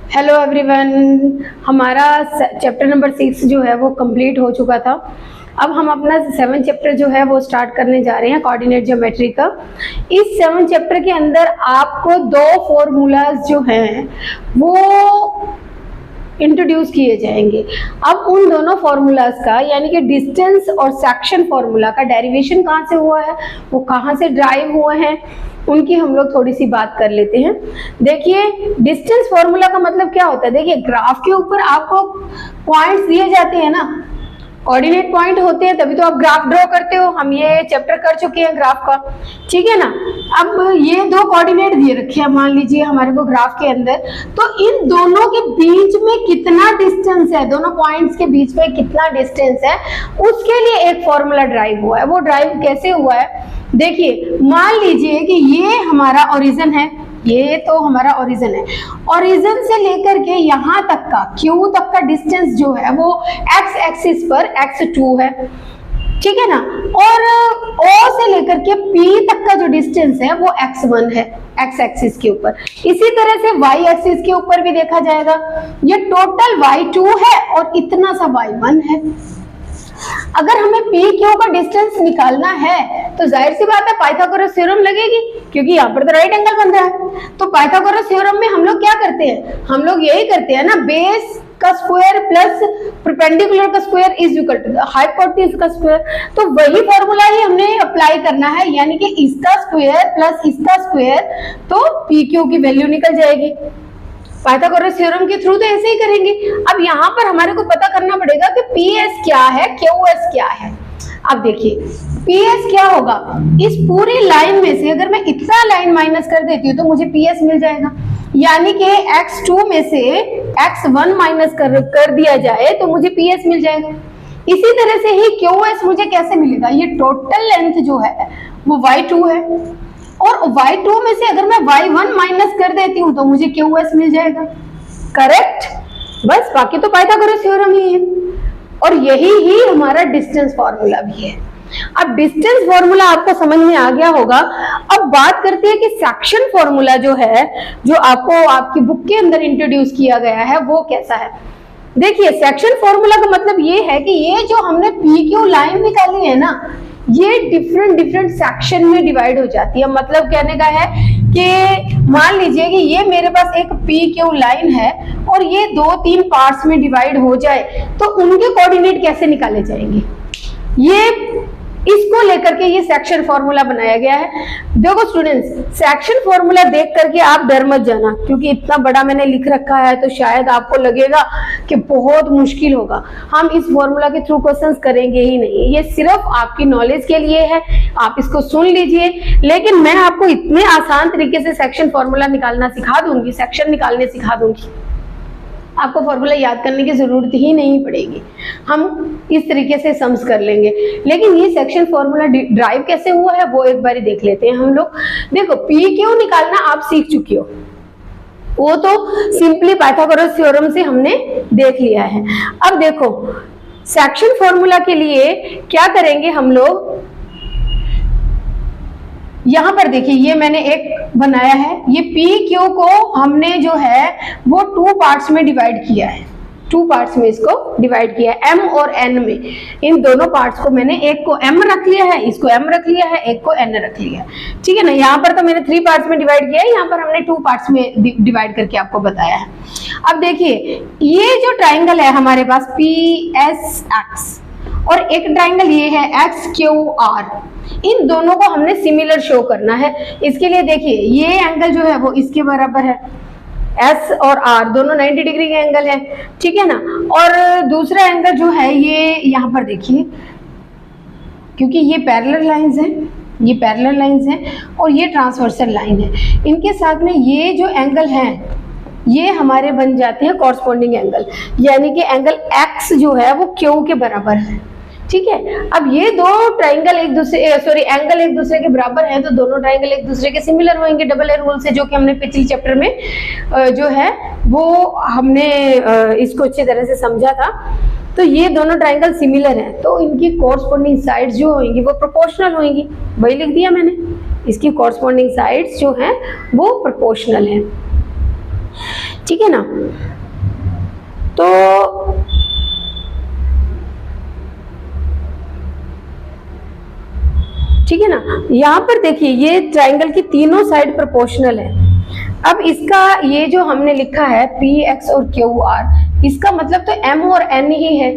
Hello everyone, हमारा chapter number 6 जो है वो कंप्लीट हो चुका था। अब हम अपना 7 चैप्टर जो है वो स्टार्ट करने जा रहे हैं कोऑर्डिनेट ज्योमेट्री का। इस 7 चैप्टर के अंदर आपको 2 फॉर्मूलाज जो हैं वो इंट्रोड्यूस किए जाएंगे। अब उन दोनों फॉर्मूलाज का यानी कि डिस्टेंस और सेक्शन फॉर्मूला का डेरिवेशन कहाँ से हुआ है, वो कहाँ से ड्राइव हुए हैं, उनकी हम लोग थोड़ी सी बात कर लेते हैं। देखिए, डिस्टेंस फॉर्मूला का मतलब क्या होता है। देखिए, ग्राफ के ऊपर आपको पॉइंट्स दिए जाते हैं ना, कोऑर्डिनेट पॉइंट होते हैं, तभी तो आप ग्राफ ड्रॉ करते हो। हम ये चैप्टर कर चुके हैं ग्राफ का, ठीक है ना। अब ये 2 कोऑर्डिनेट दिए रखे हैं, मान लीजिए हमारे को ग्राफ के अंदर, तो इन दोनों के बीच में कितना डिस्टेंस है, दोनों पॉइंट्स के बीच में कितना डिस्टेंस है, उसके लिए एक फॉर्मूला ड्राइव हुआ है। वो ड्राइव कैसे हुआ है, देखिए मान लीजिए कि ये हमारा ओरिजिन है, ये तो हमारा ओरिजिन है। ओरिजिन से लेकर के यहाँ तक का Q तक का डिस्टेंस जो है वो x एक्सिस पर x2 है, ठीक है ना। और O से लेकर के P तक का जो डिस्टेंस है वो x1 है, x एक्सिस के ऊपर। इसी तरह से y एक्सिस के ऊपर भी देखा जाएगा, ये टोटल y2 है और इतना सा y1 है। अगर हमें पी क्यू का डिस्टेंस निकालना है तो जाहिर सी बात है पाइथागोरस थ्योरम लगेगी, क्योंकि यहाँ पर तो राइट एंगल बन रहा है। तो पाइथागोरस थ्योरम में हम लोग क्या करते हैं, हम लोग यही करते हैं ना, बेस का स्क्वायर प्लस परपेंडिकुलर का square is equal to hypotenuse का स्क्वायर। तो वही फॉर्मूला ही हमने अप्लाई करना है, यानी कि इसका स्क्वायर प्लस इसका स्क्वायर, तो पी क्यू की वैल्यू निकल जाएगी। पाइथागोरस थ्योरम के थ्रू तो ऐसे ही करेंगे। अब यहाँ पर हमारे को पता करना पड़ेगा कि PS क्या है, QS क्या है। अब देखिए, PS क्या होगा, इस पूरी लाइन में से अगर मैं इतना लाइन माइनस कर देती हूँ तो मुझे PS मिल जाएगा, यानी कि x2 में से x1 माइनस कर दिया जाए तो मुझे PS मिल जाएगा। इसी तरह से ही QS मुझे कैसे मिलेगा, ये टोटल लेंथ जो है वो y2 है, और y2 में से अगर मैं y1 माइनस कर देती हूँ तो मुझे QS मिल जाएगा, करेक्ट। बस, बाकी तो पाइथागोरस थ्योरम ही है, और यही ही हमारा डिस्टेंस फॉर्मूला भी है। अब डिस्टेंस फॉर्मूला आपको समझ में आ गया होगा। अब बात करते हैं कि सेक्शन फॉर्मूला जो है, जो आपको आपकी बुक के अंदर इंट्रोड्यूस किया गया है, वो कैसा है। देखिए, सेक्शन फॉर्मूला का मतलब ये है कि ये जो हमने पी क्यू लाइन निकाली है ना, ये डिफरेंट सेक्शन में डिवाइड हो जाती है। मतलब कहने का है कि मान लीजिए कि ये मेरे पास एक पी क्यू लाइन है और ये 2-3 पार्ट्स में डिवाइड हो जाए तो उनके कोऑर्डिनेट कैसे निकाले जाएंगे, ये इसको लेकर के ये सेक्शन फॉर्मूला बनाया गया है। देखो स्टूडेंट्स, सेक्शन फॉर्मूला देख करके आप डर मत जाना, क्योंकि इतना बड़ा मैंने लिख रखा है तो शायद आपको लगेगा कि बहुत मुश्किल होगा। हम इस फॉर्मूला के थ्रू क्वेश्चंस करेंगे ही नहीं, ये सिर्फ आपकी नॉलेज के लिए है, आप इसको सुन लीजिए। लेकिन मैं आपको इतने आसान तरीके से सेक्शन फॉर्मूला निकालना सिखा दूंगी, सेक्शन निकालने सिखा दूंगी, आपको फॉर्मूला याद करने की जरूरत ही नहीं पड़ेगी। हम इस तरीके से सम्स कर लेंगे। लेकिन ये सेक्शन फॉर्मूला ड्राइव कैसे हुआ है वो एक बार देख लेते हैं हम लोग। देखो, पी क्यू निकालना आप सीख चुकी हो, वो तो सिंपली पाइथागोरस थ्योरम से हमने देख लिया है। अब देखो, सेक्शन फॉर्मूला के लिए क्या करेंगे हम लोग, यहाँ पर देखिए ये मैंने एक बनाया है, ये पी क्यू को हमने जो है वो 2 पार्ट्स में डिवाइड किया है, 2 पार्ट्स में इसको डिवाइड किया है, M और N में। इन दोनों पार्ट्स को मैंने, एक को M रख लिया है, इसको M रख लिया है, एक को N रख लिया है, ठीक है ना। यहाँ पर तो मैंने 3 पार्ट्स में डिवाइड किया है, यहाँ पर हमने 2 पार्ट्स में डिवाइड करके आपको बताया है। अब देखिए, ये जो ट्राइंगल है हमारे पास PSX, और एक ट्राइंगल ये है XQR, इन दोनों को हमने सिमिलर शो करना है। इसके लिए देखिए, ये एंगल जो है वो इसके बराबर है, S और R दोनों 90 डिग्री के एंगल है, ठीक है ना। और दूसरा एंगल जो है ये यहाँ पर देखिए, क्योंकि ये पैरेलल लाइंस हैं, ये पैरेलल लाइंस हैं और ये ट्रांसवर्सल लाइन है, इनके साथ में ये जो एंगल हैं ये हमारे बन जाते हैं कॉरस्पॉन्डिंग एंगल, यानी कि एंगल X जो है वो Q के बराबर है, ठीक है। अब ये दो ट्राइंगल एक दूसरे एंगल एक दूसरे के बराबर हैं, तो दोनों ट्राइंगल एक दूसरे के सिमिलर होंगे डबल ए रूल से, जो कि हमने पिछले चैप्टर में जो है वो हमने इसको अच्छी तरह से समझा था। तो ये दोनों ट्राइंगल सिमिलर हैं, तो इनकी कॉरस्पॉन्डिंग साइड्स जो होंगी वो प्रोपोर्शनल होंगी, वही लिख दिया मैंने, इसकी कॉरस्पॉन्डिंग साइड्स जो हैं वो प्रोपोर्शनल हैं। ठीक है ना। तो ठीक है ना, यहाँ पर देखिए ये ट्राइंगल की तीनों साइड प्रोपोर्शनल है। अब इसका ये जो हमने लिखा है पी एक्स और क्यू आर, इसका मतलब तो m और n ही है,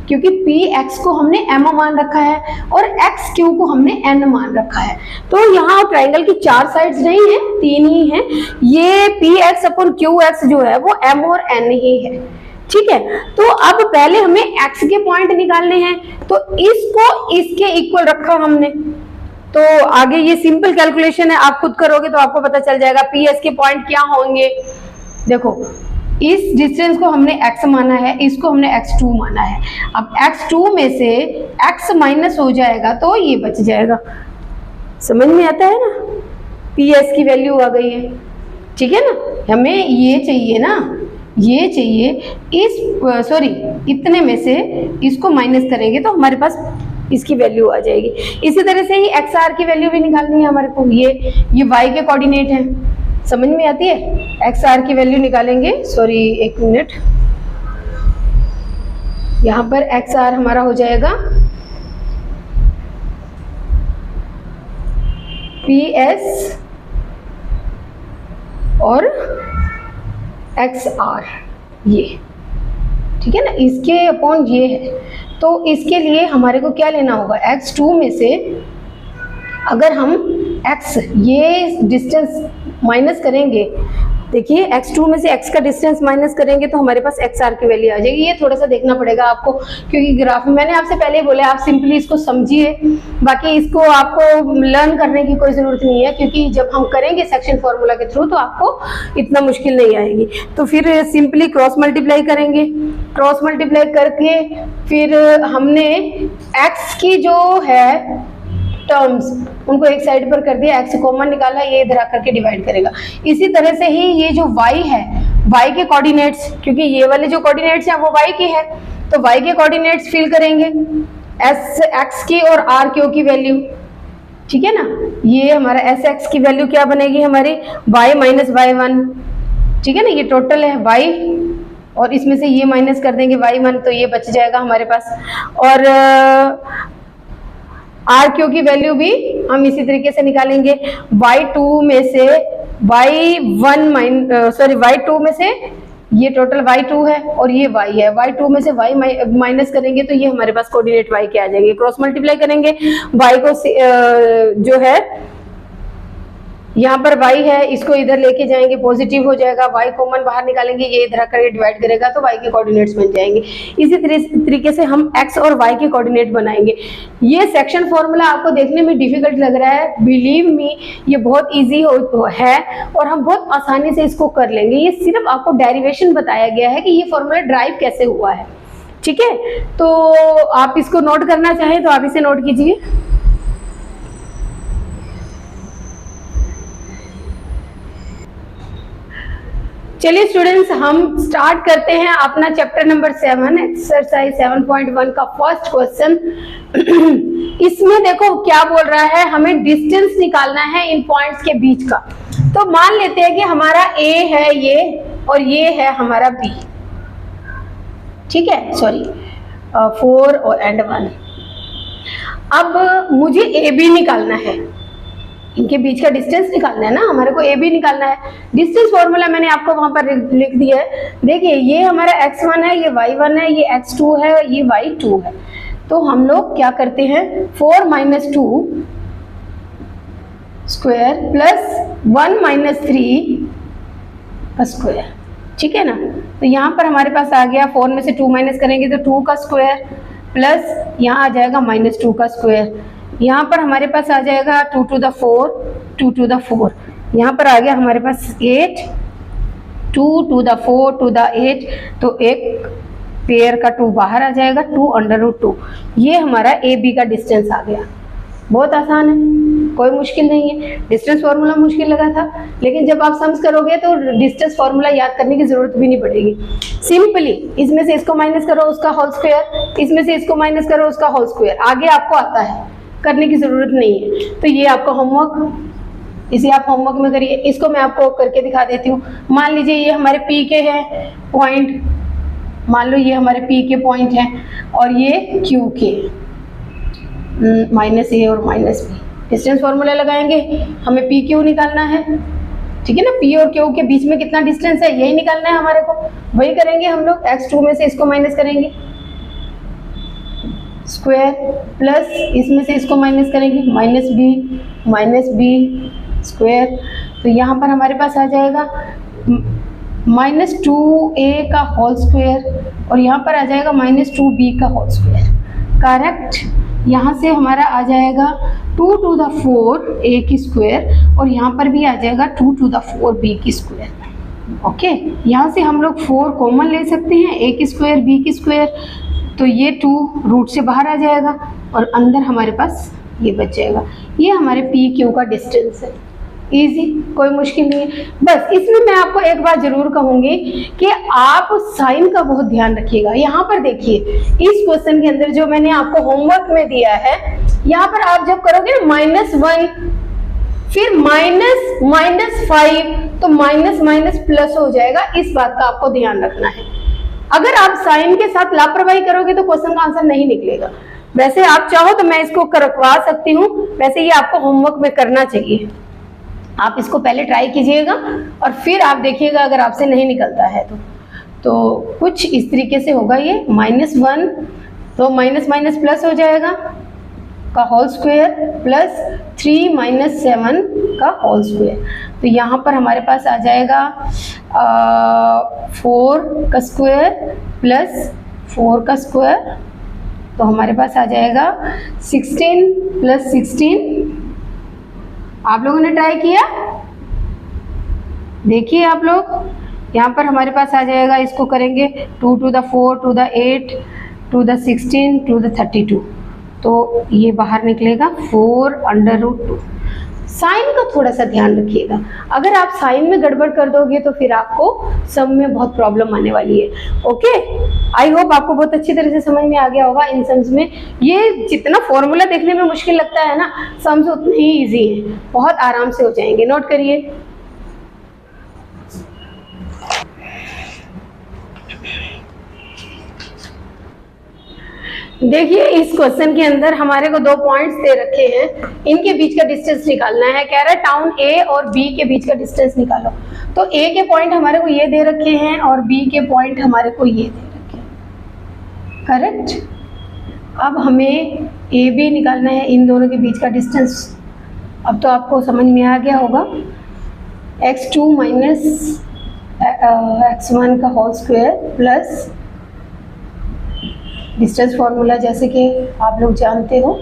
क्योंकि पी एक्स को हमने m मान रखा है और एक्स क्यू को हमने n मान रखा है। तो यहाँ ट्राइंगल की चार साइड्स नहीं है, तीन ही है। ये P x upon Q x जो है वो m और n ही है, ठीक है। तो अब पहले हमें x के पॉइंट निकालने हैं, तो इसको इसके इक्वल रखा हमने। तो आगे ये सिंपल कैलकुलेशन है, आप खुद करोगे तो आपको पता चल जाएगा पी एस के पॉइंट क्या होंगे। देखो इस डिस्टेंस को हमने x माना है, इसको हमने x2 माना है। अब x2 में से x माइनस हो जाएगा तो ये बच जाएगा। समझ में आता है ना, पी एस की वैल्यू आ गई है, ठीक है ना। हमें ये चाहिए ना, ये चाहिए इस सॉरी इतने में से इसको माइनस करेंगे तो हमारे पास इसकी वैल्यू आ जाएगी। इसी तरह से ही एक्स आर की वैल्यू भी निकालनी है हमारे को। ये वाई के कोऑर्डिनेट है, समझ में आती है। एक्स आर की वैल्यू निकालेंगे, सॉरी एक मिनट, यहाँ पर एक्स आर हमारा हो जाएगा पी एस और एक्स आर, ये ठीक है ना, इसके अपॉन ये है। तो इसके लिए हमारे को क्या लेना होगा, x2 में से अगर हम x ये डिस्टेंस माइनस करेंगे, देखिए x2 में से x का डिस्टेंस माइनस करेंगे तो हमारे पास xr की वैल्यू आ जाएगी। ये थोड़ा सा देखना पड़ेगा आपको, क्योंकि ग्राफ में मैंने आपसे पहले ही बोला आप सिंपली इसको समझिए, बाकी इसको आपको लर्न करने की कोई ज़रूरत नहीं है, क्योंकि जब हम करेंगे सेक्शन फॉर्मूला के थ्रू तो आपको इतना मुश्किल नहीं आएगी। तो फिर सिंपली क्रॉस मल्टीप्लाई करेंगे, क्रॉस मल्टीप्लाई करके फिर हमने x की जो है टर्म्स उनको एक साइड पर कर दिया, x कॉमन निकाला, ये इधर आकर के डिवाइड करेगा। इसी तरह से ही ये जो y है, y के कोऑर्डिनेट्स, क्योंकि ये वाले जो कोऑर्डिनेट्स हैं वो y के हैं, तो y के कोऑर्डिनेट्स फिल करेंगे s x की और r q की वैल्यू, ठीक है ना। ये हमारा s x की वैल्यू क्या बनेगी हमारी y माइनस y1, ठीक है ना। ये टोटल है y और इसमें से ये माइनस कर देंगे y1, तो ये बच जाएगा हमारे पास। और आर क्यू की वैल्यू भी हम इसी तरीके से निकालेंगे। y2 में से y2 में से ये टोटल y2 है और ये y है, y2 में से y माइनस करेंगे तो ये हमारे पास कोऑर्डिनेट y के आ जाएंगे। क्रॉस मल्टीप्लाई करेंगे, y को जो है यहाँ पर y है, इसको इधर लेके जाएंगे, पॉजिटिव हो जाएगा, y कॉमन बाहर निकालेंगे, ये इधर आकर डिवाइड करेगा तो y के कोऑर्डिनेट्स बन जाएंगे। इसी तरीके से हम x और y के कोऑर्डिनेट बनाएंगे। ये सेक्शन फॉर्मूला आपको देखने में डिफिकल्ट लग रहा है, बिलीव मी ये बहुत इजी है और हम बहुत आसानी से इसको कर लेंगे। ये सिर्फ आपको डेरिवेशन बताया गया है कि ये फॉर्मूला ड्राइव कैसे हुआ है, ठीक है। तो आप इसको नोट करना चाहें तो आप इसे नोट कीजिए। चलिए स्टूडेंट्स, हम स्टार्ट करते हैं अपना चैप्टर नंबर 7 एक्सरसाइज 7.1 का फर्स्ट क्वेश्चन। इसमें देखो क्या बोल रहा है, हमें डिस्टेंस निकालना है इन पॉइंट्स के बीच का। तो मान लेते हैं कि हमारा A है ये और ये है हमारा B, ठीक है, सॉरी 4 और एंड 1। अब मुझे AB निकालना है, इनके बीच का डिस्टेंस निकालना है ना, हमारे को AB निकालना है। डिस्टेंस फॉर्मूला मैंने आपको वहां पर लिख दिया है। देखिए ये हमारा x1 है, ये y1 है, ये x2 है, ये y2 है। तो हम लोग क्या करते हैं, 4 minus 2 square plus 1 minus 3 square, ठीक है ना। तो यहाँ पर हमारे पास आ गया 4 में से 2 माइनस करेंगे तो 2 का स्क्वायर प्लस यहाँ आ जाएगा माइनस 2 का स्क्वायर। यहाँ पर हमारे पास आ जाएगा 2 to the 4, 2 to the 4। यहाँ पर आ गया हमारे पास 8, 2 to the 4 to the 8, तो एक पेयर का 2 बाहर आ जाएगा, 2 अंडर रूट 2। ये हमारा ए बी का डिस्टेंस आ गया। बहुत आसान है, कोई मुश्किल नहीं है। डिस्टेंस फार्मूला मुश्किल लगा था, लेकिन जब आप सम्स करोगे तो डिस्टेंस फार्मूला याद करने की जरूरत भी नहीं पड़ेगी। सिंपली इसमें से इसको माइनस करो उसका होल स्क्वायर, इसमें से इसको माइनस करो उसका होल स्क्वायर, आगे आपको आता है, करने की जरूरत नहीं है। तो ये आपका होमवर्क इसे आप होमवर्क में करिए। इसको मैं आपको करके दिखा देती हूँ। मान लीजिए ये हमारे पी के है पॉइंट, मान लो ये हमारे पी के पॉइंट है और ये क्यू के, माइनस ए और माइनस बी। डिस्टेंस फॉर्मूला लगाएंगे, हमें पी क्यू निकालना है, ठीक है ना। पी और क्यू के बीच में कितना डिस्टेंस है यही निकालना है हमारे को, वही करेंगे हम लोग। x2 में से इसको माइनस करेंगे स्क्वायर, प्लस इसमें से इसको माइनस करेंगे माइनस बी स्क्वायर। तो यहाँ पर हमारे पास आ जाएगा -2a का होल स्क्वायर और यहाँ पर आ जाएगा -2b का होल स्क्वायर। करेक्ट। यहाँ से हमारा आ जाएगा 2 to the 4 a की स्क्वायर और यहाँ पर भी आ जाएगा 2 to the 4 b की स्क्वायर। ओके, यहाँ से हम लोग 4 कॉमन ले सकते हैं, a की स्क्वायर b की स्क्वायर, तो ये 2 रूट से बाहर आ जाएगा और अंदर हमारे पास ये बच जाएगा। ये हमारे पी क्यू का डिस्टेंस है। इजी, कोई मुश्किल नहीं है। बस इसमें मैं आपको एक बात जरूर कहूंगी कि आप साइन का बहुत ध्यान रखिएगा। यहाँ पर देखिए इस क्वेश्चन के अंदर जो मैंने आपको होमवर्क में दिया है, यहाँ पर आप जब करोगे ना -1 फिर -5 तो माइनस प्लस हो जाएगा। इस बात का आपको ध्यान रखना है। अगर आप साइन के साथ लापरवाही करोगे तो क्वेश्चन का आंसर नहीं निकलेगा। वैसे आप चाहो तो मैं इसको करवा सकती हूँ, वैसे ये आपको होमवर्क में करना चाहिए। आप इसको पहले ट्राई कीजिएगा और फिर आप देखिएगा अगर आपसे नहीं निकलता है तो कुछ इस तरीके से होगा। ये -1 तो माइनस प्लस हो जाएगा का होल स्क्वायर प्लस 3 - 7 का होल स्क्वायर। तो यहाँ पर हमारे पास आ जाएगा 4 का स्क्वायर प्लस 4 का स्क्वायर, तो हमारे पास आ जाएगा 16 + 16। आप लोगों ने ट्राई किया? देखिए आप लोग यहाँ पर हमारे पास आ जाएगा, इसको करेंगे 2 to the 4 to the 8 to the 16 to the 32, तो ये बाहर निकलेगा 4√2। साइन का थोड़ा सा ध्यान रखिएगा, अगर आप साइन में गड़बड़ कर दोगे तो फिर आपको सम में बहुत प्रॉब्लम आने वाली है। ओके, आई होप आपको बहुत अच्छी तरह से समझ में आ गया होगा। इन सम्स में ये जितना फॉर्मूला देखने में मुश्किल लगता है ना, सम्स उतने ही इजी है, बहुत आराम से हो जाएंगे। नोट करिए। देखिए इस क्वेश्चन के अंदर हमारे को 2 पॉइंट्स दे रखे हैं, इनके बीच का डिस्टेंस निकालना है। कह रहा है टाउन ए और बी के बीच का डिस्टेंस निकालो। तो ए के पॉइंट हमारे को ये दे रखे हैं और बी के पॉइंट हमारे को ये दे रखे हैं। करेक्ट। अब हमें ए बी निकालना है, इन दोनों के बीच का डिस्टेंस। अब तो आपको समझ में आ गया होगा, x2 - x1 का whole square plus distance formula जैसे कि आप लोग जानते हो।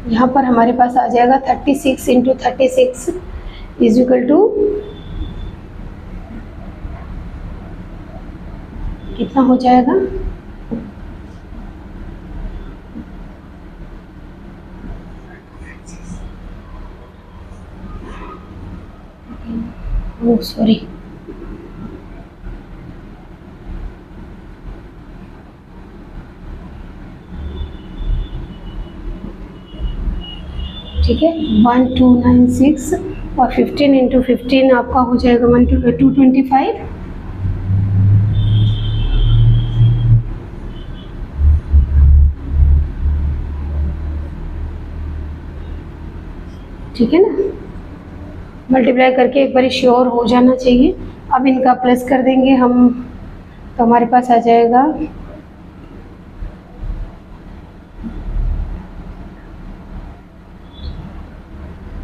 यहाँ पर हमारे पास आ जाएगा 36 × 36 = कितना हो जाएगा? ओह सॉरी, ठीक है। 1296 और 15 × 15 आपका हो जाएगा 225। ठीक है ना, मल्टीप्लाई करके एक बार श्योर हो जाना चाहिए। अब इनका प्लस कर देंगे हम, तो हमारे पास आ जाएगा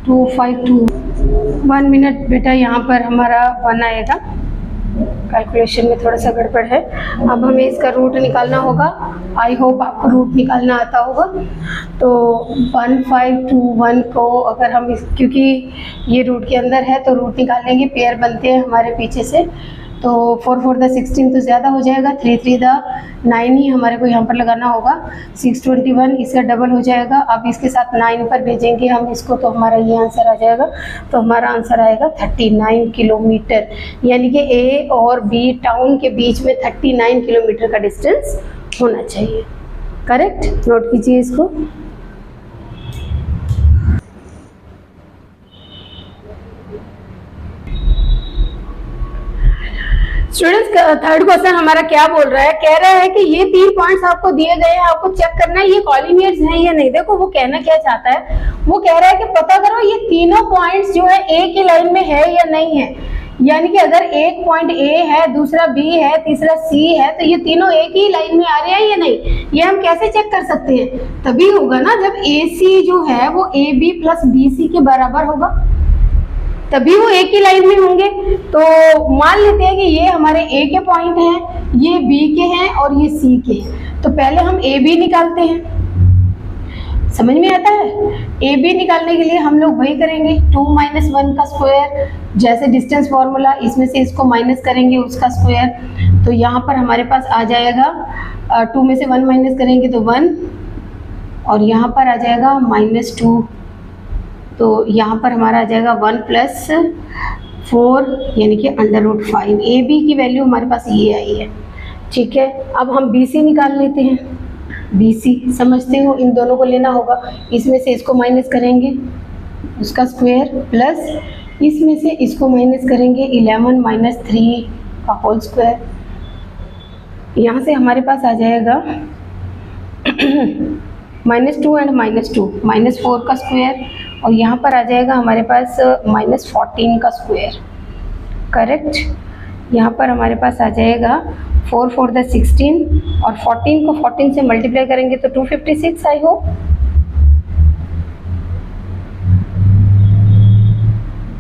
252। 1 मिनट बेटा, यहाँ पर हमारा 1 आएगा, कैलकुलेशन में थोड़ा सा गड़बड़ है। अब हमें इसका रूट निकालना होगा। आई होप आपको रूट निकालना आता होगा। तो 1521 को अगर हम क्योंकि ये रूट के अंदर है तो रूट निकाल लेंगे, पेयर बनते हैं हमारे पीछे से। तो 4 4 द 16 तो ज़्यादा हो जाएगा, 3 3 द 9 ही हमारे को यहाँ पर लगाना होगा। 621 इसका डबल हो जाएगा। अब इसके साथ 9 पर भेजेंगे हम इसको, तो हमारा ये आंसर आ जाएगा। तो हमारा आंसर आएगा 39 किलोमीटर, यानी कि ए और बी टाउन के बीच में 39 किलोमीटर का डिस्टेंस होना चाहिए। करेक्ट, नोट कीजिए इसको। स्टूडेंट्स, थर्ड क्वेश्चन हमारा क्या बोल रहा है, कह रहा है कि ये 3 पॉइंट्स आपको दिए गए हैं, आपको चेक करना है ये कॉलिनियर्स हैं या नहीं। देखो वो कहना क्या चाहता है, वो कह रहा है कि पता करो ये तीनों पॉइंट्स जो है एक ही लाइन में है या नहीं है। यानी कि अगर एक पॉइंट ए है, दूसरा बी है, तीसरा सी है, तो ये तीनों एक ही लाइन में आ रहे हैं या नहीं। ये हम कैसे चेक कर सकते हैं, तभी होगा ना जब ए सी जो है वो A B plus B C के बराबर होगा, तभी वो एक ही लाइन में होंगे। तो मान लेते हैं कि ये हमारे ए के पॉइंट हैं, ये बी के हैं और ये सी के हैं। तो पहले हम ए बी निकालते हैं, समझ में आता है। ए बी निकालने के लिए हम लोग वही करेंगे 2 - 1 का स्क्वायर, जैसे डिस्टेंस फॉर्मूला, इसमें से इसको माइनस करेंगे उसका स्क्वायर। तो यहाँ पर हमारे पास आ जाएगा 2 में से 1 माइनस करेंगे तो 1, और यहाँ पर आ जाएगा -2, तो यहाँ पर हमारा आ जाएगा 1 + 4 यानी कि √5। ए बी की वैल्यू हमारे पास ये आई है, ठीक है। अब हम बी सी निकाल लेते हैं। बी सी समझते हो, इन दोनों को लेना होगा, इसमें से इसको माइनस करेंगे उसका स्क्वायर, प्लस इसमें से इसको माइनस करेंगे 11 - 3 का होल स्क्वायर। यहाँ से हमारे पास आ जाएगा -2 और -2, -4 का स्क्वायर, और यहाँ पर आ जाएगा हमारे पास -14 का स्क्वायर, करेक्ट। यहाँ पर हमारे पास आ जाएगा 4 × 4 = 16, और 14 को 14 से मल्टीप्लाई करेंगे तो 256 आई होप।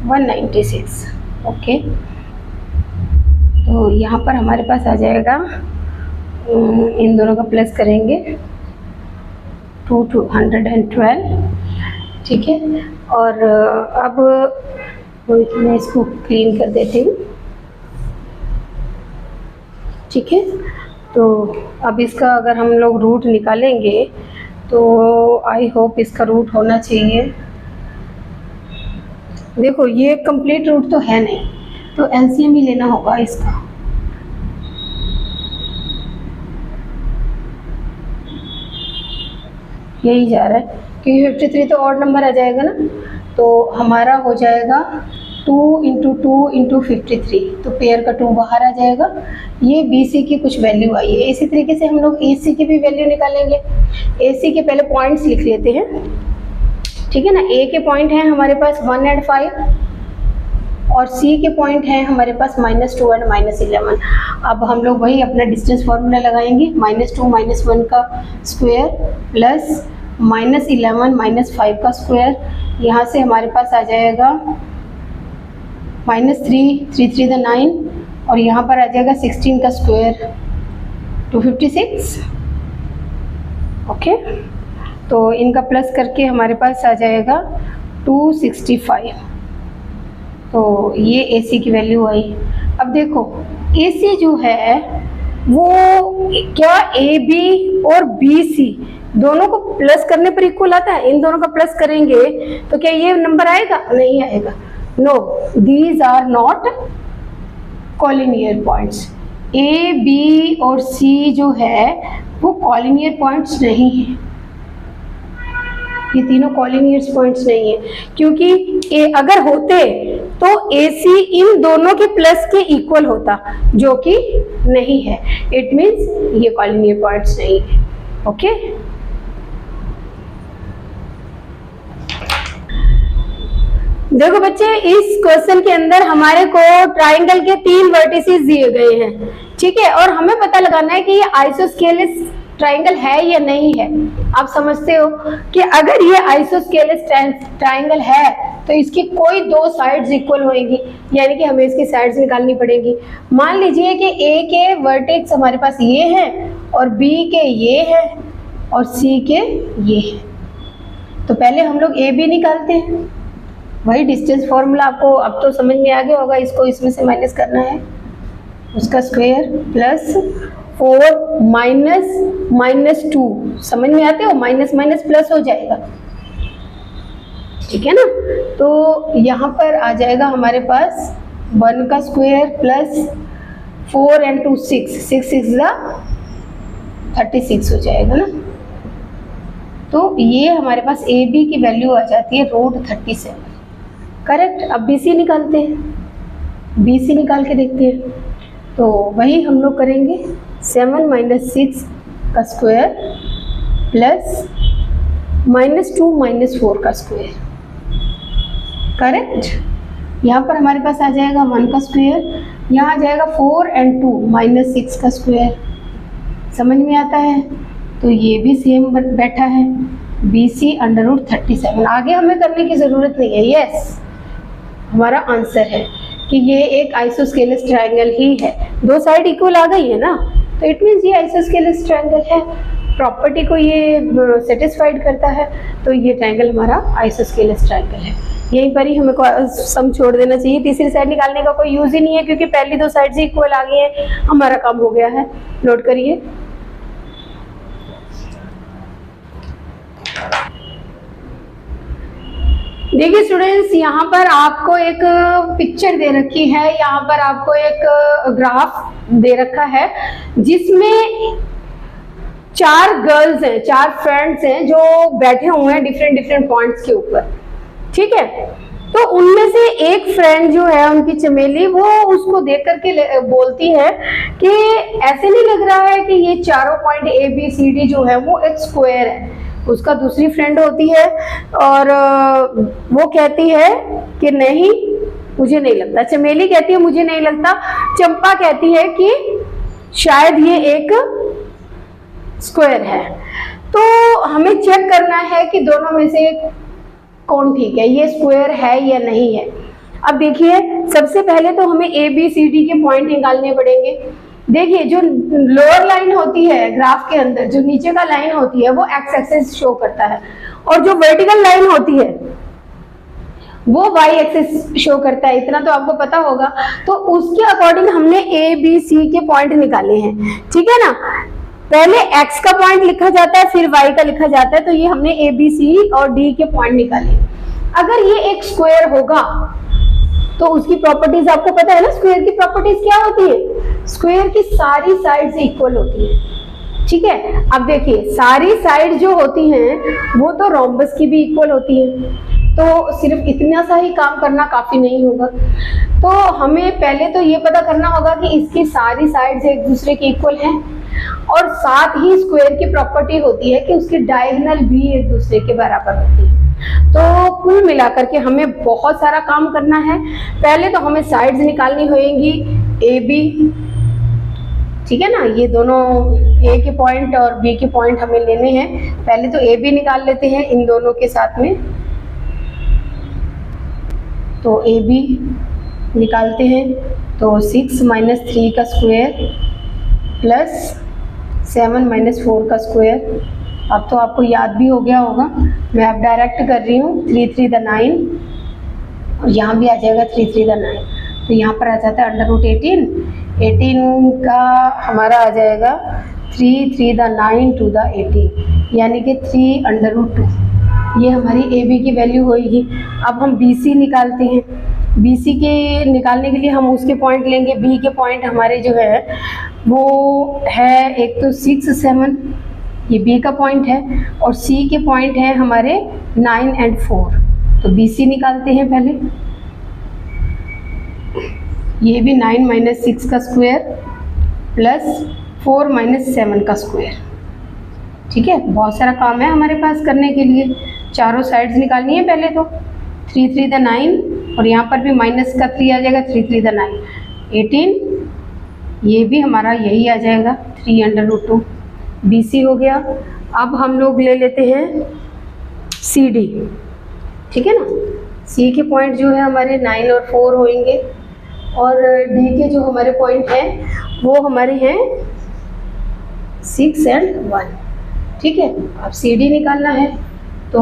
196, ओके। तो यहाँ पर हमारे पास आ जाएगा, इन दोनों का प्लस करेंगे 212, ठीक है। और अब मैं इसको क्लीन कर देती हूँ, ठीक है। तो अब इसका अगर हम लोग रूट निकालेंगे तो आई होप इसका रूट होना चाहिए। देखो ये कंप्लीट रूट तो है नहीं, तो एलसीएम ही लेना होगा इसका। यही जा रहा है क्योंकि 53 तो ऑड नंबर आ जाएगा ना, तो हमारा हो जाएगा 2 × 2 × 53, तो पेयर का 2 बाहर आ जाएगा। ये बी सी की कुछ वैल्यू आई है। इसी तरीके से हम लोग ए सी की भी वैल्यू निकालेंगे। ए सी के पहले पॉइंट्स लिख लेते हैं, ठीक है ना। ए के पॉइंट हैं हमारे पास 1 और 5, और सी के पॉइंट हैं हमारे पास -2 और -11। अब हम लोग वही अपना डिस्टेंस फार्मूला लगाएंगे, -2 - 1 का स्क्वायर प्लस -11 - 5 का स्क्वायर। यहाँ से हमारे पास आ जाएगा -3 3 3 = 9, और यहाँ पर आ जाएगा 16 का स्क्वायर 256, ओके। तो इनका प्लस करके हमारे पास आ जाएगा 265। तो ये AC की वैल्यू आई। अब देखो AC जो है वो क्या AB और BC दोनों को प्लस करने पर इक्वल आता है। इन दोनों का प्लस करेंगे तो क्या ये नंबर आएगा? नहीं आएगा। No, these are not collinear points. A, B और C जो है वो कॉलिनियर पॉइंट्स नहीं है। ये तीनों कॉलिनियर पॉइंट्स नहीं है, क्योंकि अगर होते तो AC इन दोनों के प्लस के इक्वल होता, जो कि नहीं है। इट मीन्स ये कॉलिनियर पॉइंट्स नहीं है, ओके। देखो बच्चे, इस क्वेश्चन के अंदर हमारे को ट्राइंगल के 3 वर्टिसेस दिए गए हैं, ठीक है, और हमें पता लगाना है कि ये आइसोस्केलेस ट्राइंगल है या नहीं है। आप समझते हो कि अगर ये आइसोस्केलेस ट्राइंगल है तो इसकी कोई 2 साइड्स इक्वल होंगी, यानी कि हमें इसकी साइड्स निकालनी पड़ेगी। मान लीजिए कि A के वर्टेक्स हमारे पास ये हैं और B के ये हैं और C के ये हैं, तो पहले हम लोग AB निकालते हैं। वही डिस्टेंस फॉर्मूला आपको अब तो समझ में आ गया होगा। इसको इसमें से माइनस करना है, उसका स्क्वायर प्लस 4 माइनस 2, समझ में आते हो, माइनस माइनस प्लस हो जाएगा, ठीक है ना। तो यहाँ पर आ जाएगा हमारे पास 1 का स्क्वायर प्लस 4 and 2 6, 6 6 36 हो जाएगा ना। तो ये हमारे पास AB की वैल्यू आ जाती है √37, करेक्ट। अब BC निकालते हैं, BC निकाल के देखते हैं। तो वही हम लोग करेंगे 7 - 6 का स्क्वायर प्लस -2 - 4 का स्क्वायर, करेक्ट। यहाँ पर हमारे पास आ जाएगा 1 का स्क्वायर, यहाँ आ जाएगा 4 और 2 - 6 का स्क्वायर। समझ में आता है? तो ये भी सेम बैठा है, BC √37। आगे हमें करने की ज़रूरत नहीं है। यस, हमारा आंसर है कि ये एक आइसोस्केलेस ट्रायंगल ही है। दो साइड इक्वल आ गई है ना, तो इट मीन्स ये आइसोस्केलेस ट्रायंगल है, प्रॉपर्टी को ये सेटिस्फाइड करता है, तो ये ट्रायंगल हमारा आइसोस्केलेस ट्रायंगल है। यहीं पर ही हमें सम छोड़ देना चाहिए, तीसरी साइड निकालने का कोई यूज ही नहीं है, क्योंकि पहली दो साइड से इक्वल आ गई है, हमारा काम हो गया है। नोट करिए। देखिए स्टूडेंट्स, यहाँ पर आपको एक पिक्चर दे रखी है, यहाँ पर आपको एक ग्राफ दे रखा है जिसमें 4 गर्ल्स हैं, 4 फ्रेंड्स हैं जो बैठे हुए हैं डिफरेंट पॉइंट्स के ऊपर, ठीक है। तो उनमें से एक फ्रेंड जो है उनकी चमेली, वो उसको देख करके बोलती है कि ऐसे नहीं लग रहा है कि ये चारों पॉइंट ABCD जो है वो एक स्क्वायर है। उसका दूसरी फ्रेंड होती है और वो कहती है कि नहीं, मुझे नहीं लगता। चमेली कहती है मुझे नहीं लगता। चंपा कहती है कि शायद ये एक स्क्वायर है। तो हमें चेक करना है कि दोनों में से कौन ठीक है, ये स्क्वायर है या नहीं है। अब देखिए, सबसे पहले तो हमें ABCD के पॉइंट निकालने पड़ेंगे। देखिए, जो लोअर लाइन होती है ग्राफ के अंदर, जो नीचे का लाइन होती है वो एक्स एक्सिस शो करता है, और जो वर्टिकल लाइन होती है वो वाई एक्सिस शो करता है। इतना तो आपको पता होगा। तो उसके अकॉर्डिंग हमने ABC के पॉइंट निकाले हैं, ठीक है ना। पहले x का पॉइंट लिखा जाता है, फिर y का लिखा जाता है। तो ये हमने ABC और D के पॉइंट निकाले। अगर ये एक स्क्वायर होगा तो उसकी प्रॉपर्टीज आपको पता है ना। स्क्वायर की प्रॉपर्टीज क्या होती है? स्क्वायर की सारी साइड्स इक्वल होती है, ठीक है। अब देखिए, सारी साइड जो होती हैं वो तो रोम्बस की भी इक्वल होती है, तो सिर्फ इतना सा ही काम करना काफी नहीं होगा। तो हमें पहले तो ये पता करना होगा कि इसकी सारी साइड्स एक दूसरे के इक्वल हैं, और साथ ही स्क्वायर की प्रॉपर्टी होती है कि उसकी डायगोनल भी एक दूसरे के बराबर होती है। तो कुल मिलाकर के हमें बहुत सारा काम करना है। पहले तो हमें साइड्स निकालनी होंगी AB, ठीक है ना। ये दोनों A के पॉइंट और B के पॉइंट हमें लेने हैं। पहले तो AB निकाल लेते हैं इन दोनों के साथ में। तो AB निकालते हैं, तो 6 - 3 का स्क्वायर प्लस 7 - 4 का स्क्वायर। अब तो आपको याद भी हो गया होगा, मैं अब डायरेक्ट कर रही हूँ। 3 - 3 = 9, और यहाँ भी आ जाएगा 3 - 3 = 9। तो यहाँ पर आ जाता है √18। 18 का हमारा आ जाएगा 3 - 3 = 9 2 = 18, यानी कि 3√2। ये हमारी AB की वैल्यू होगी। अब हम BC निकालते हैं। BC के निकालने के लिए हम उसके पॉइंट लेंगे। B के पॉइंट हमारे जो है वो है, एक तो 6 7, ये B का पॉइंट है, और C के पॉइंट है हमारे 9 और 4। तो BC निकालते हैं पहले। ये भी 9 - 6 का स्क्वायर प्लस 4 - 7 का स्क्वायर, ठीक है। बहुत सारा काम है हमारे पास करने के लिए। चारों साइड्स निकालनी है पहले तो। 3 - 3 = 9, और यहाँ पर भी माइनस का 3 आ जाएगा। 3 - 3 = 9 18, ये भी हमारा यही आ जाएगा 3√2। BC हो गया। अब हम लोग ले लेते हैं CD, ठीक है ना। C के पॉइंट जो है हमारे 9 और 4 होंगे, और D के जो हमारे पॉइंट हैं वो हमारे हैं 6 और 1, ठीक है। अब CD निकालना है, तो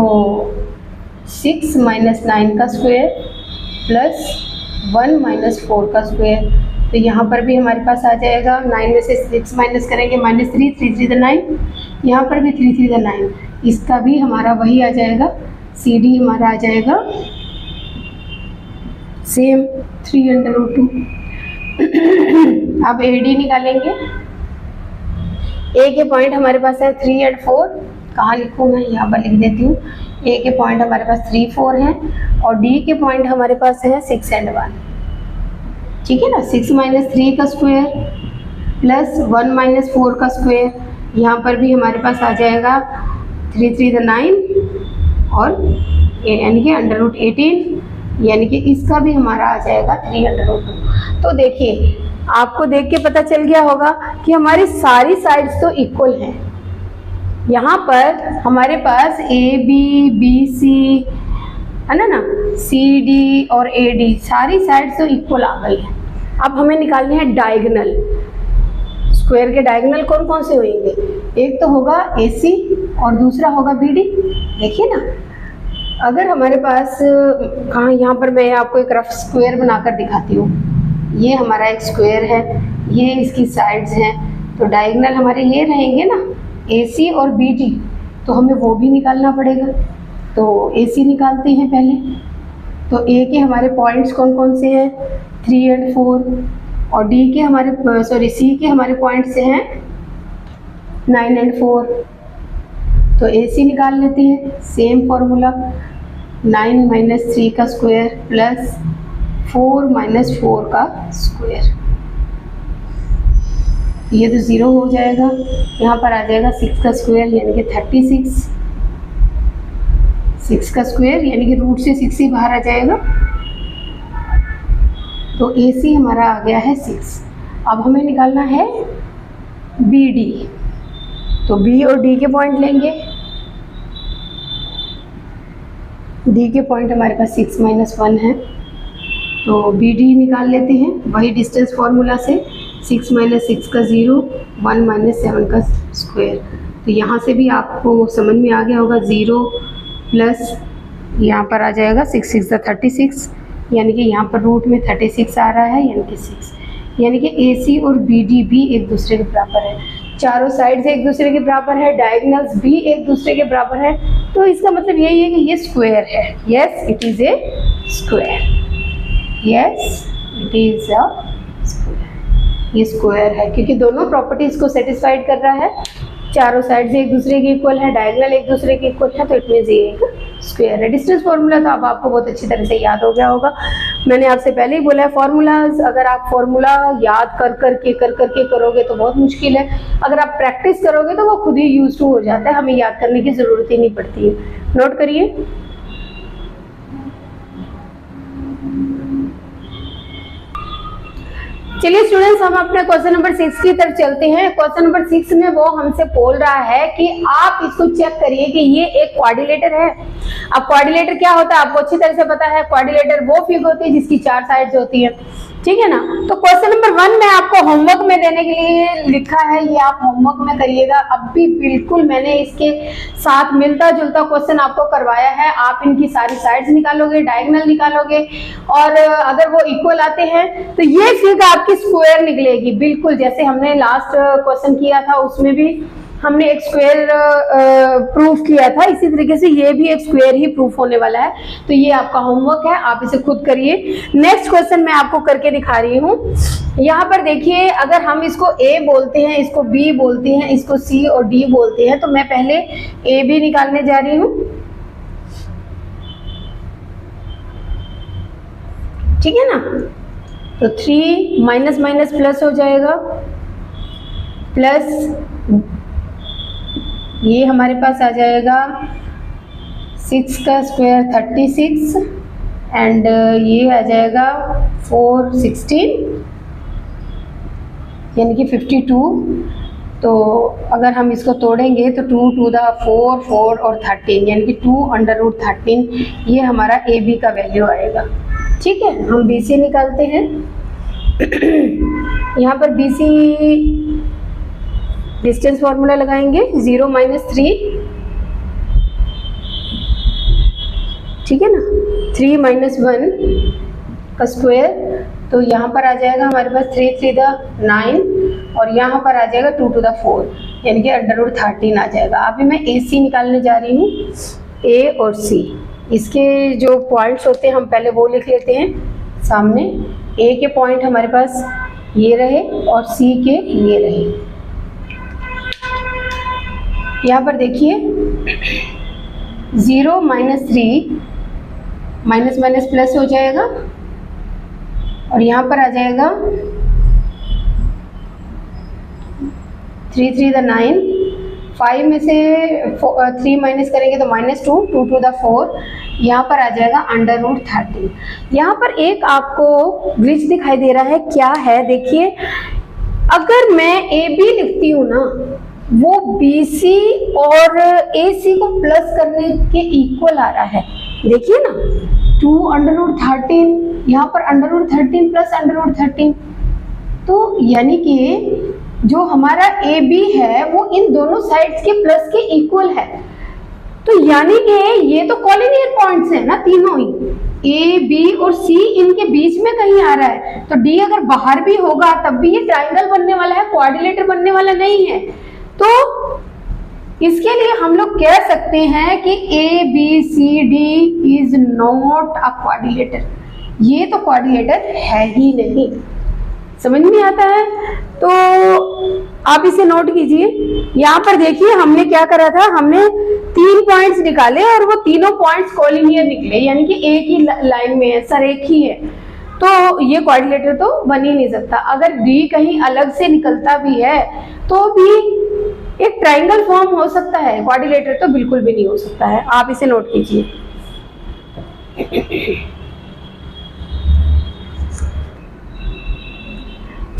6 - 9 का स्क्वायर प्लस 1 - 4 का स्क्वायर। तो यहाँ पर भी हमारे पास आ जाएगा, 9 में से 6 माइनस करेंगे -3, 3 - 3 = 9। यहाँ पर भी 3 - 3 = 9, इसका भी हमारा वही आ जाएगा। CD हमारा आ जाएगा सेम 3√2। अब AD निकालेंगे। A के पॉइंट हमारे पास है 3 और 4। कहाँ लिखूँ मैं? यहाँ पर लिख देती हूँ। ए के पॉइंट हमारे पास 3, 4 हैं और डी के पॉइंट हमारे पास है 6 and 1। ठीक है ना, 6 - 3 का स्क्वायर प्लस 1 - 4 का स्क्वायर, यहाँ पर भी हमारे पास आ जाएगा 3 3 9 और यानी कि √18, यानी कि इसका भी हमारा आ जाएगा 3√2। तो देखिए आपको देख के पता चल गया होगा कि हमारी सारी साइड्स तो इक्वल हैं। यहाँ पर हमारे पास ए बी बी सी है ना सी डी और ए डी सारी साइड्स तो इक्वल आ गई हैं। अब हमें निकालनी है डायगोनल। स्क्वायर के डायगोनल कौन कौन से होंगे? एक तो होगा ए सी और दूसरा होगा बी डी। देखिए ना, अगर हमारे पास कहाँ, यहाँ पर मैं आपको एक रफ स्क्वायर बनाकर दिखाती हूँ। ये हमारा एक स्क्वायर है, ये इसकी साइड्स हैं, तो डायगोनल हमारे ये रहेंगे ना ए सी और बी डी, तो हमें वो भी निकालना पड़ेगा। तो ए सी निकालते हैं पहले। तो ए के हमारे पॉइंट्स कौन कौन से हैं? 3 and 4 और डी के हमारे सी के हमारे पॉइंट्स से हैं 9 and 4। तो ए सी निकाल लेते हैं। सेम फॉर्मूला 9 - 3 का स्क्वायर प्लस 4 - 4 का स्क्वायर, ये तो 0 हो जाएगा। यहाँ पर आ जाएगा 6 का स्क्वायर यानी कि 36, 6 का स्क्वायर यानी कि रूट से 6 ही बाहर आ जाएगा। तो ए सी हमारा आ गया है 6। अब हमें निकालना है बी डी। तो बी और डी के पॉइंट लेंगे। डी के पॉइंट हमारे पास 6 - 1 है, तो बी डी निकाल लेते हैं वही डिस्टेंस फार्मूला से। 6 - 6 का 0, 1 - 7 का स्क्वायर। तो यहाँ से भी आपको समझ में आ गया होगा 0 प्लस यहाँ पर आ जाएगा 6 6 36, यानी कि यहाँ पर रूट में 36 आ रहा है, यानी कि 6, यानी कि ए सी और बी डी भी एक दूसरे के बराबर है। चारों साइड्स एक दूसरे के बराबर है, डायगोनल्स भी एक दूसरे के बराबर है। तो इसका मतलब यही है कि ये स्क्वायर है। Yes, it is a square. Yes, it is a square. ये स्क्वायर है क्योंकि दोनों प्रॉपर्टीज़ को सेटिस्फाइड कर रहा है। चारों साइड से एक दूसरे के इक्वल है, डायगोनल एक दूसरे के इक्वल है, तो इट मीन्स ये एक स्क्वायर है। डिस्टेंस फार्मूला तो अब आपको बहुत अच्छी तरह से याद हो गया होगा। मैंने आपसे पहले ही बोला है फार्मूलाज, अगर आप फार्मूला याद कर करके करोगे तो बहुत मुश्किल है। अगर आप प्रैक्टिस करोगे तो वो खुद ही यूज टू हो जाता है, हमें याद करने की ज़रूरत ही नहीं पड़ती है। नोट करिए। चलिए स्टूडेंट्स, हम अपने क्वेश्चन नंबर 6 की तरफ चलते हैं। क्वेश्चन नंबर 6 में वो हमसे बोल रहा है कि आप इसको चेक करिए कि ये एक क्वाड्रिलेटर है। अब क्वाड्रिलेटर क्या होता है आपको अच्छी तरह से पता है। क्वाड्रिलेटर वो फिगर होती है जिसकी 4 साइड्स होती है, ठीक है ना। तो क्वेश्चन नंबर 1 में आपको होमवर्क में देने के लिए लिखा है, ये आप होमवर्क में करिएगा। अब भी बिल्कुल मैंने इसके साथ मिलता जुलता क्वेश्चन आपको करवाया है। आप इनकी सारी साइड्स निकालोगे, डायगोनल निकालोगे, और अगर वो इक्वल आते हैं तो ये फिगर आपकी स्क्वायर निकलेगी। बिल्कुल जैसे हमने लास्ट क्वेश्चन किया था उसमें भी हमने एक स्क्वायर प्रूफ किया था, इसी तरीके से ये भी एक स्क्वायर ही प्रूफ होने वाला है। तो ये आपका होमवर्क है, आप इसे खुद करिए। नेक्स्ट क्वेश्चन मैं आपको करके दिखा रही हूँ। यहाँ पर देखिए, अगर हम इसको ए बोलते हैं, इसको बी बोलते हैं, इसको सी और डी बोलते हैं, तो मैं पहले ए बी निकालने जा रही हूँ, ठीक है ना। तो 3 माइनस माइनस प्लस हो जाएगा, प्लस ये हमारे पास आ जाएगा 6 का स्क्वायर 36 एंड ये आ जाएगा 4 16 यानी कि 52। तो अगर हम इसको तोड़ेंगे तो 2 टू द 4 4 और 13 यानी कि 2√13 ये हमारा ए बी का वैल्यू आएगा। ठीक है, हम बी सी निकालते हैं। यहाँ पर बी सी डिस्टेंस फॉर्मूला लगाएंगे 0 - 3, ठीक है ना, 3 - 1 का स्क्वायर। तो यहाँ पर आ जाएगा हमारे पास 3 3 × 9 और यहाँ पर आ जाएगा 2 टू द 4 यानी कि √13 आ जाएगा। अभी मैं ए सी निकालने जा रही हूँ, ए और सी। इसके जो पॉइंट्स होते हैं हम पहले वो लिख लेते हैं सामने। ए के पॉइंट हमारे पास ये रहे और सी के ये रहे। यहाँ पर देखिए 0 माइनस 3, माइनस माइनस प्लस हो जाएगा और यहाँ पर आ जाएगा 3 3 द 9, 5 में से 3 माइनस करेंगे तो -2, 2 टू द 4, यहाँ पर आ जाएगा √13। यहाँ पर एक आपको ग्लिच दिखाई दे रहा है, क्या है देखिए, अगर मैं AB लिखती हूँ ना, वो BC और AC को प्लस करने के इक्वल आ रहा है, देखिए ना, 2√13, यहाँ पर √13 प्लस √13, तो यानी कि जो हमारा AB है वो इन दोनों साइड्स के प्लस के इक्वल है। तो यानी कि ये तो कॉलिनियर पॉइंट्स है ना तीनों ही, A, B और C इनके बीच में कहीं आ रहा है, तो D अगर बाहर भी होगा तब भी ये ट्राइंगल बनने वाला है, क्वाड्रिलेटर बनने वाला नहीं है। तो इसके लिए हम लोग कह सकते हैं कि ABCD is not a quadrilateral, ये तो क्वाड्रिलेटर है ही नहीं। समझ में आता है? तो आप इसे नोट कीजिए। यहाँ पर देखिए हमने क्या करा था, हमने 3 पॉइंट्स निकाले और वो तीनों पॉइंट्स कोलिनियर निकले, यानी कि एक ही लाइन में है, संरेखी है, तो ये क्वाड्रिलेटर तो बन ही नहीं सकता। अगर D कहीं अलग से निकलता भी है तो भी एक ट्राइंगल फॉर्म हो सकता है, क्वाड्रिलेटर तो बिल्कुल भी नहीं हो सकता है। आप इसे नोट कीजिए।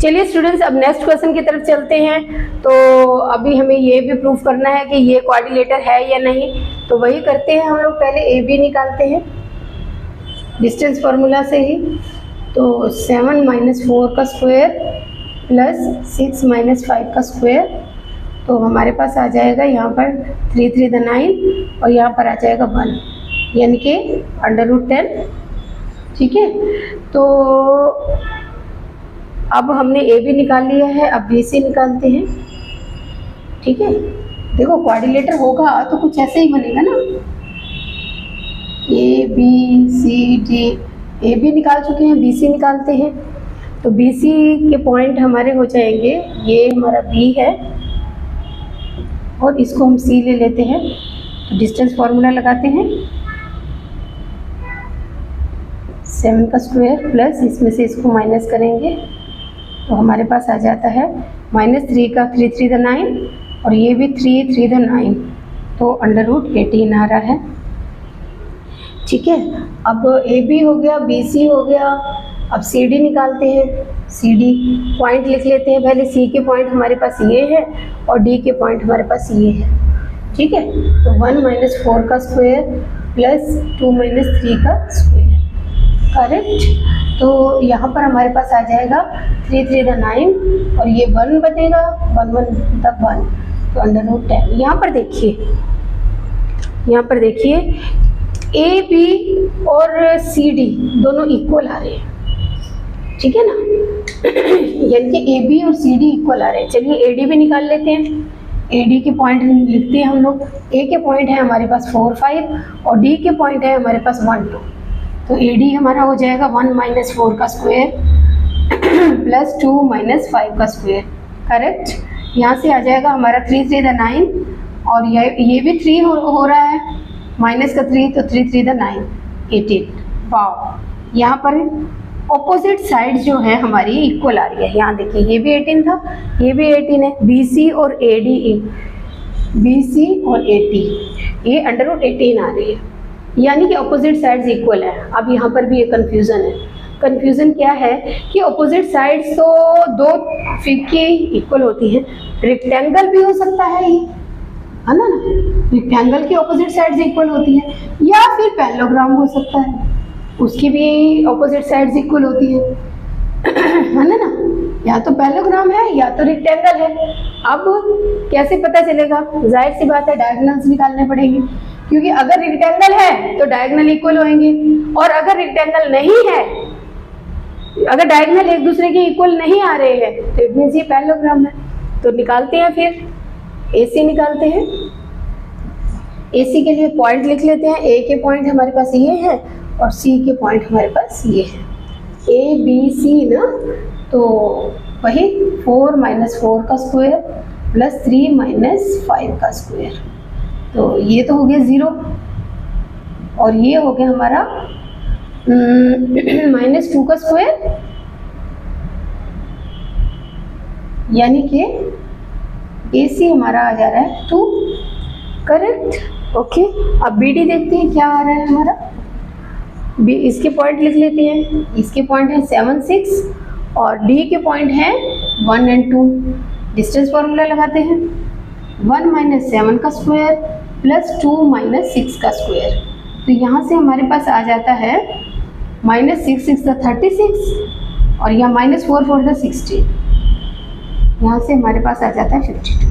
चलिए स्टूडेंट्स, अब नेक्स्ट क्वेश्चन की तरफ चलते हैं। तो अभी हमें ये भी प्रूफ करना है कि ये क्वाड्रिलेटर है या नहीं, तो वही करते हैं हम लोग। पहले AB निकालते हैं डिस्टेंस फार्मूला से ही। तो 7 - 4 का स्क्वायर प्लस 6 - 5 का स्क्वायर, तो हमारे पास आ जाएगा यहाँ पर 3 3 द 9 और यहाँ पर आ जाएगा 1, यानी कि √10। ठीक है, तो अब हमने AB निकाल लिया है, अब BC निकालते हैं। ठीक है, देखो क्वाड्रिलेटर होगा तो कुछ ऐसे ही बनेगा ना, ABCD, AB निकाल चुके हैं, BC निकालते हैं। तो BC के पॉइंट हमारे हो जाएंगे, ये हमारा B है और इसको हम C ले लेते हैं। तो डिस्टेंस फार्मूला लगाते हैं, 7 का स्क्वायर प्लस इसमें से इसको माइनस करेंगे तो हमारे पास आ जाता है -3 का 3 3 द 9 और ये भी 3 3 द 9, तो √18 आ रहा है। ठीक है, अब AB हो गया, BC हो गया, अब CD निकालते हैं। CD पॉइंट लिख लेते हैं पहले। C के पॉइंट हमारे पास ये है और D के पॉइंट हमारे पास ये है। ठीक है, तो 1 - 4 का स्क्वायर प्लस 2 - 3 का स्क्वायर, करेक्ट। तो यहाँ पर हमारे पास आ जाएगा 3 3 द 9 और ये 1 बनेगा, 1 1 द 1, तो √10। यहाँ पर देखिए AB और CD दोनों इक्वल आ रहे हैं, ठीक है ना, यानी कि AB और CD इक्वल आ रहे हैं। चलिए AD भी निकाल लेते हैं। AD के पॉइंट लिखते हैं हम लोग। A के पॉइंट है हमारे पास 4 5 और D के पॉइंट है हमारे पास 1 2, तो AD हमारा हो जाएगा 1 - 4 का स्क्वायर प्लस 2 - 5 का स्क्वायर, करेक्ट। यहाँ से आ जाएगा हमारा 3 3 द 9 और ये भी 3 हो रहा है, माइनस का 3, तो 3 3 द 9, 18। वाव, यहाँ पर ऑपोजिट साइड जो है हमारी इक्वल आ रही है। यहाँ देखिए ये भी 18 था, ये भी 18 है। BC और AD, BC और AD ये √18 आ रही है, यानी कि ऑपोजिट साइड्स इक्वल है। अब यहाँ पर भी एक कंफ्यूजन है। कंफ्यूजन क्या है कि ऑपोजिट साइड्स तो 2 फिगर की इक्वल होती हैं, रेक्टेंगल भी हो सकता है ये, है ना, रेक्टेंगल की ऑपोजिट साइड्स इक्वल होती है, या फिर पैरेललोग्राम हो सकता है, उसकी भी ऑपोजिट साइड्स इक्वल होती है, है ना, या तो पैरेललोग्राम है या तो रेक्टेंगल है। अब कैसे पता चलेगा? जाहिर सी बात है डायगोनल्स निकालने पड़ेंगे, क्योंकि अगर रेक्टेंगल है तो डायगोनल इक्वल होंगे, और अगर रेक्टेंगल नहीं है, अगर डायगोनल एक दूसरे के इक्वल नहीं आ रहे हैं तो इट मींस ये पैरेललोग्राम है। तो निकालते हैं, फिर AC निकालते हैं। AC के लिए पॉइंट लिख लेते हैं। A के पॉइंट हमारे पास ये है और C के पॉइंट हमारे पास ये है, ABC ना, तो वही 4 - 4 का स्क्वायर प्लस 3 - 5 का स्क्वायर, तो ये तो हो गया 0। और ये हो गया हमारा -2 का स्क्वायर, यानी कि AC हमारा आ जा रहा है 2, करेक्ट। ओके, अब BD देखते हैं क्या आ रहा है हमारा। इसके पॉइंट लिख लेते हैं, इसके पॉइंट है 7, 6 और D के पॉइंट है 1 और 2। डिस्टेंस फॉर्मूला लगाते हैं, 1 - 7 का स्क्वायर प्लस 2 - 6 का स्क्वायर। तो यहाँ से हमारे पास आ जाता है -6 6 का 36 और यहाँ -4 4 का 16, यहाँ से हमारे पास आ जाता है 52।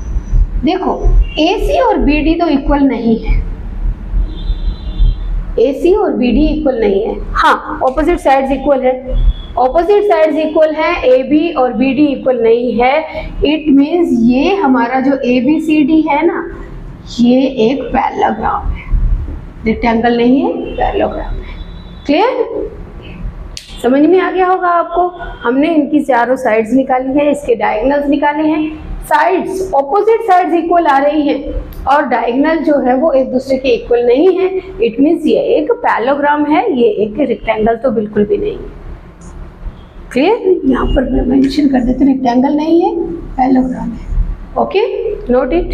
देखो AC और BD तो इक्वल नहीं है, AC और BD इक्वल नहीं है। हाँ, ऑपोजिट साइड्स इक्वल है, ऑपोजिट साइड्स इक्वल है, AB और BD इक्वल नहीं है। इट मीन्स ये हमारा जो ABCD है ना, ये एक पैरेललोग्राम है, रेक्टेंगल नहीं है, पैरेललोग्राम है। क्लियर? समझ में आ गया होगा आपको। हमने इनकी चारों साइड्स निकाली है, इसके डायगोनल्स निकाले हैं। साइड्स, ऑपोजिट साइड्स इक्वल आ रही हैं और डायगोनल जो है वो एक दूसरे के इक्वल नहीं है। इट मीन्स ये एक पैरेललोग्राम है, ये एक रेक्टेंगल तो बिल्कुल भी नहीं है। क्लियर? यहाँ पर मैं मेंशन कर देती हूँ, रेक्टेंगल नहीं है, पैरेललोग्राम है। Okay, note it.